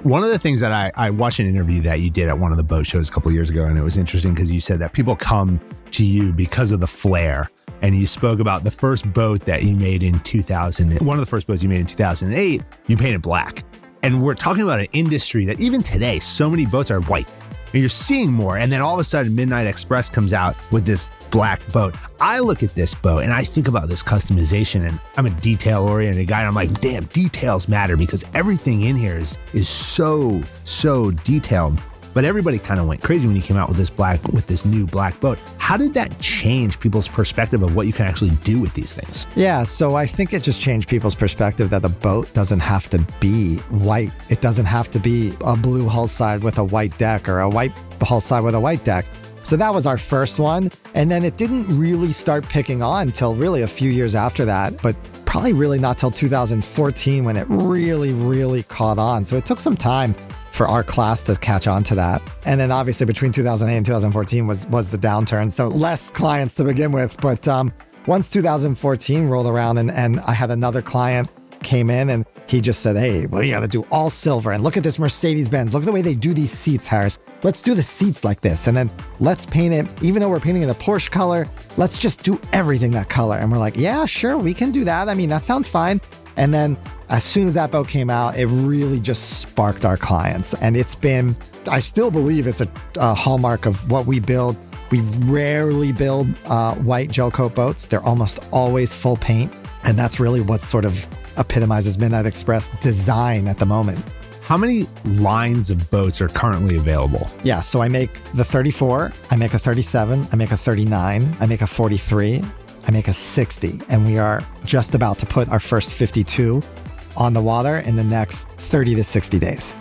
One of the things that I watched an interview that you did at one of the boat shows a couple of years ago, and it was interesting because you said that people come to you because of the flair. And you spoke about the first boat that you made in 2000. One of the first boats you made in 2008, you painted black. And we're talking about an industry that even today, so many boats are white. And you're seeing more. And then all of a sudden, Midnight Express comes out with this black boat. I look at this boat and I think about this customization, and I'm a detail-oriented guy. And I'm like, damn, details matter because everything in here is so detailed. But everybody kind of went crazy when you came out with this new black boat. How did that change people's perspective of what you can actually do with these things? Yeah, so I think it just changed people's perspective that the boat doesn't have to be white. It doesn't have to be a blue hull side with a white deck or a white hull side with a white deck. So that was our first one. And then it didn't really start picking on till really a few years after that, but probably really not till 2014 when it really caught on. So it took some time for our class to catch on to that. And then obviously between 2008 and 2014 was the downturn. So less clients to begin with. But once 2014 rolled around and I had another client came in and he just said, hey, well, you got to do all silver. And look at this Mercedes-Benz. Look at the way they do these seats, Harris. Let's do the seats like this. And then let's paint it, even though we're painting in the Porsche color, let's just do everything that color. And we're like, yeah, sure, we can do that. I mean, that sounds fine. And then as soon as that boat came out, it really just sparked our clients. And it's been, I still believe it's a hallmark of what we build. We rarely build white gel coat boats. They're almost always full paint. And that's really what sort of epitomizes Midnight Express design at the moment. How many lines of boats are currently available? Yeah, so I make the 34, I make a 37, I make a 39, I make a 43, I make a 60. And we are just about to put our first 52 on the water in the next 30 to 60 days.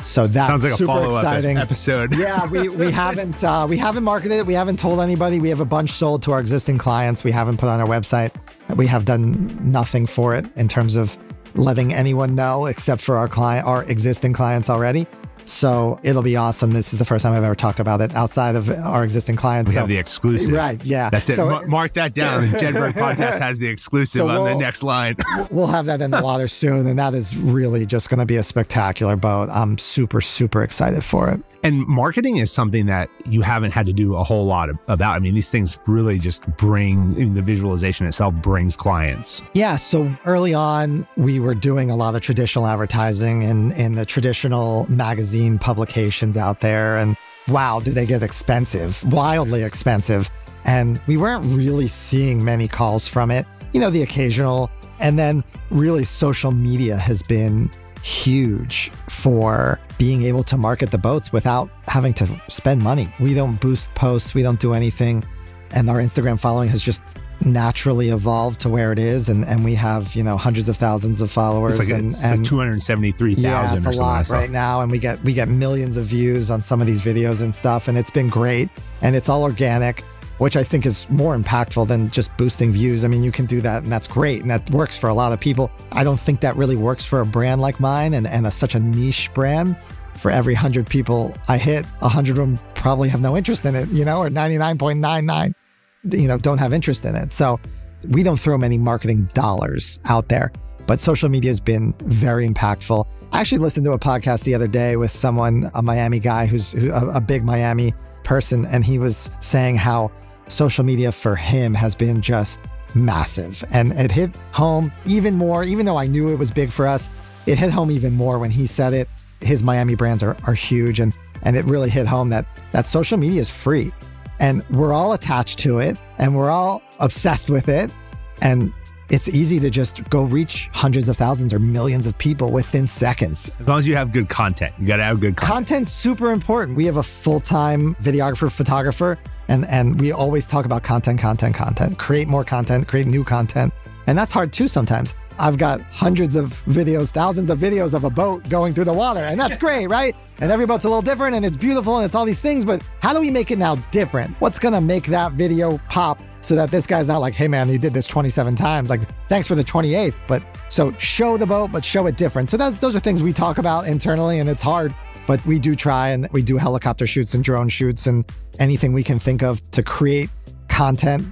So that's sounds like a super follow-up exciting episode. Yeah, we haven't marketed it. We haven't told anybody. We have a bunch sold to our existing clients. We haven't put on our website. We have done nothing for it in terms of letting anyone know except for our existing clients already. So it'll be awesome. This is the first time I've ever talked about it outside of our existing clients. We have the exclusive. Right, yeah. That's it. So, mark that down. The Jedburgh podcast has the exclusive on the next line. We'll have that in the water soon. And that is really just going to be a spectacular boat. I'm super excited for it. And marketing is something that you haven't had to do a whole lot about. I mean, these things really just bring, the visualization itself brings clients. Yeah. So early on, we were doing a lot of traditional advertising in the traditional magazine publications out there. And wow, do they get expensive, wildly expensive. And we weren't really seeing many calls from it, the occasional. And then really social media has been huge for being able to market the boats without having to spend money. We don't boost posts. We don't do anything. And our Instagram following has just naturally evolved to where it is. And we have, hundreds of thousands of followers. It's like 273,000 yeah, it's or a something lot right now. And we get millions of views on some of these videos and stuff. And it's been great. And it's all organic, which I think is more impactful than just boosting views. I mean, you can do that and that's great. And that works for a lot of people. I don't think that really works for a brand like mine and such a niche brand. For every 100 people I hit, 100 of them probably have no interest in it, or 99.99, don't have interest in it. So we don't throw many marketing dollars out there, but social media has been very impactful. I actually listened to a podcast the other day with someone, a Miami guy who's a big Miami person, and he was saying how social media for him has been just massive. And it hit home even more, even though I knew it was big for us, it hit home even more when he said it. His Miami brands are huge. And it really hit home that social media is free. And we're all attached to it. And we're all obsessed with it. And it's easy to just go reach hundreds of thousands or millions of people within seconds. As long as you have good content. You got to have good content. Content's super important. We have a full-time videographer, photographer, and we always talk about content. Create more content, create new content. And that's hard too sometimes. I've got hundreds of videos, thousands of videos of a boat going through the water, and that's great, right? And every boat's a little different, and it's beautiful, and it's all these things, but how do we make it now different? What's gonna make that video pop so that this guy's not like, hey man, you did this 27 times, like, thanks for the 28th, but so show the boat, but show it different. So those are things we talk about internally, and it's hard, but we do try, and we do helicopter shoots and drone shoots and anything we can think of to create content